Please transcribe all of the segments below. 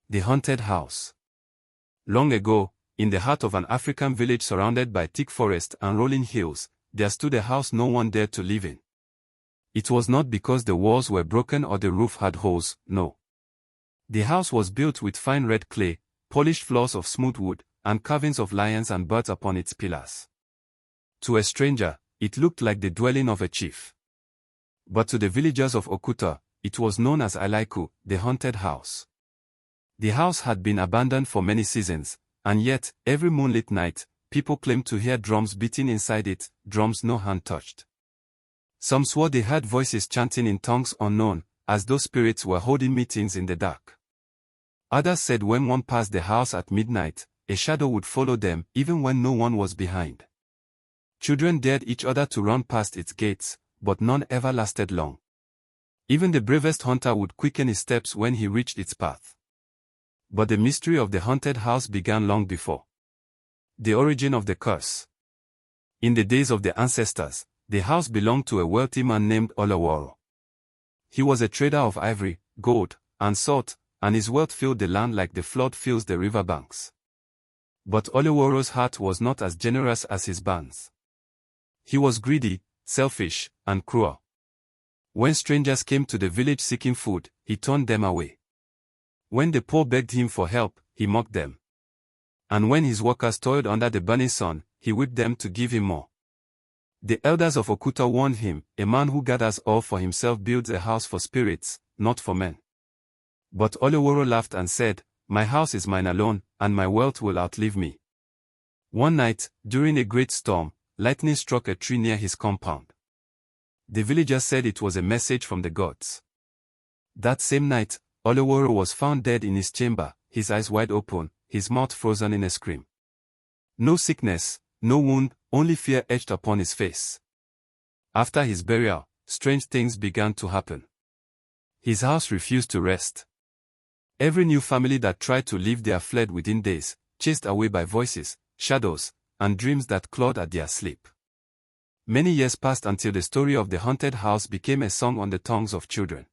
The haunted house. Long ago, in the heart of an African village surrounded by thick forest and rolling hills, there stood a house no one dared to live in. It was not because the walls were broken or the roof had holes, no. The house was built with fine red clay, polished floors of smooth wood, and carvings of lions and birds upon its pillars. To a stranger, it looked like the dwelling of a chief. But to the villagers of Okuta, it was known as Alaiku, the haunted house. The house had been abandoned for many seasons, and yet, every moonlit night, people claimed to hear drums beating inside it, drums no hand touched. Some swore they heard voices chanting in tongues unknown, as though spirits were holding meetings in the dark. Others said when one passed the house at midnight, a shadow would follow them even when no one was behind. Children dared each other to run past its gates, but none ever lasted long. Even the bravest hunter would quicken his steps when he reached its path. But the mystery of the haunted house began long before. The origin of the curse. In the days of the ancestors, the house belonged to a wealthy man named Olaworo. He was a trader of ivory, gold, and salt, and his wealth filled the land like the flood fills the riverbanks. But Olaworo's heart was not as generous as his barns. He was greedy, selfish, and cruel. When strangers came to the village seeking food, he turned them away. When the poor begged him for help, he mocked them. And when his workers toiled under the burning sun, he whipped them to give him more. The elders of Okuta warned him, a man who gathers all for himself builds a house for spirits, not for men. But Olaworo laughed and said, "My house is mine alone, and my wealth will outlive me." One night, during a great storm, lightning struck a tree near his compound. The villagers said it was a message from the gods. That same night, Olaworo was found dead in his chamber, his eyes wide open, his mouth frozen in a scream. No sickness, no wound, only fear etched upon his face. After his burial, strange things began to happen. His house refused to rest. Every new family that tried to live there fled within days, chased away by voices, shadows, and dreams that clawed at their sleep. Many years passed until the story of the haunted house became a song on the tongues of children.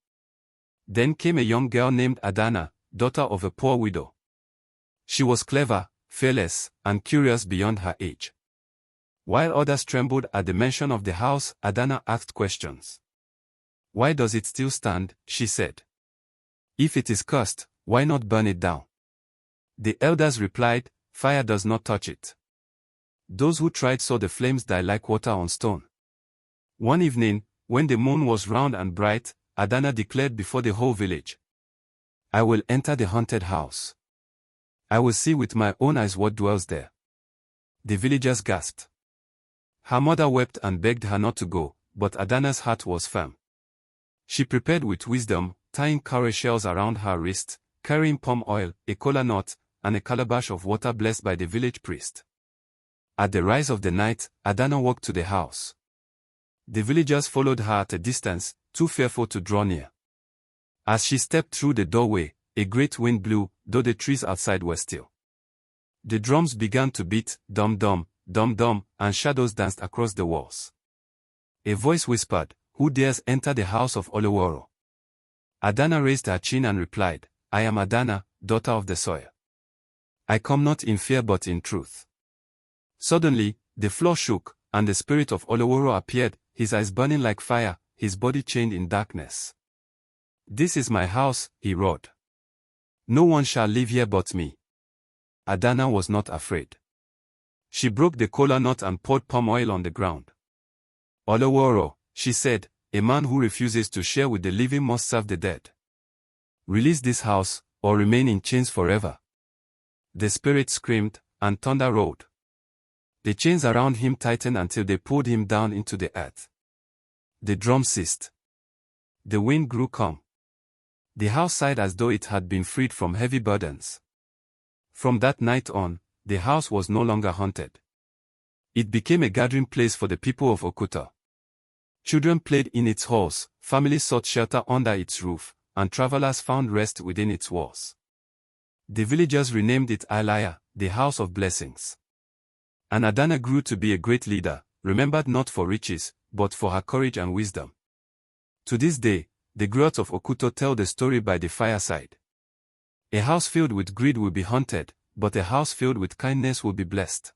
Then came a young girl named Adanna, daughter of a poor widow. She was clever, fearless, and curious beyond her age. While others trembled at the mention of the house, Adanna asked questions. "Why does it still stand?" she said. "If it is cursed, why not burn it down?" The elders replied, "Fire does not touch it." Those who tried saw the flames die like water on stone. One evening, when the moon was round and bright, Adanna declared before the whole village, "I will enter the haunted house. I will see with my own eyes what dwells there." The villagers gasped. Her mother wept and begged her not to go, but Adanna's heart was firm. She prepared with wisdom, tying cowrie shells around her wrist, carrying palm oil, a kola nut, and a calabash of water blessed by the village priest. At the rise of the night, Adanna walked to the house. The villagers followed her at a distance, too fearful to draw near. As she stepped through the doorway, a great wind blew, though the trees outside were still. The drums began to beat, dum-dum, dum-dum, and shadows danced across the walls. A voice whispered, "Who dares enter the house of Olaworo?" Adanna raised her chin and replied, "I am Adanna, daughter of the soil. I come not in fear but in truth." Suddenly, the floor shook, and the spirit of Olaworo appeared, his eyes burning like fire, his body chained in darkness. "This is my house," he roared. "No one shall live here but me." Adanna was not afraid. She broke the kola nut and poured palm oil on the ground. "Olaworo," she said, "a man who refuses to share with the living must serve the dead. Release this house, or remain in chains forever." The spirit screamed, and thunder rolled. The chains around him tightened until they pulled him down into the earth. The drum ceased. The wind grew calm. The house sighed as though it had been freed from heavy burdens. From that night on, the house was no longer haunted. It became a gathering place for the people of Okuta. Children played in its halls, families sought shelter under its roof, and travelers found rest within its walls. The villagers renamed it Alaya, the House of Blessings. And Adanna grew to be a great leader, remembered not for riches, but for her courage and wisdom. To this day, the griots of Okuto tell the story by the fireside. A house filled with greed will be haunted, but a house filled with kindness will be blessed.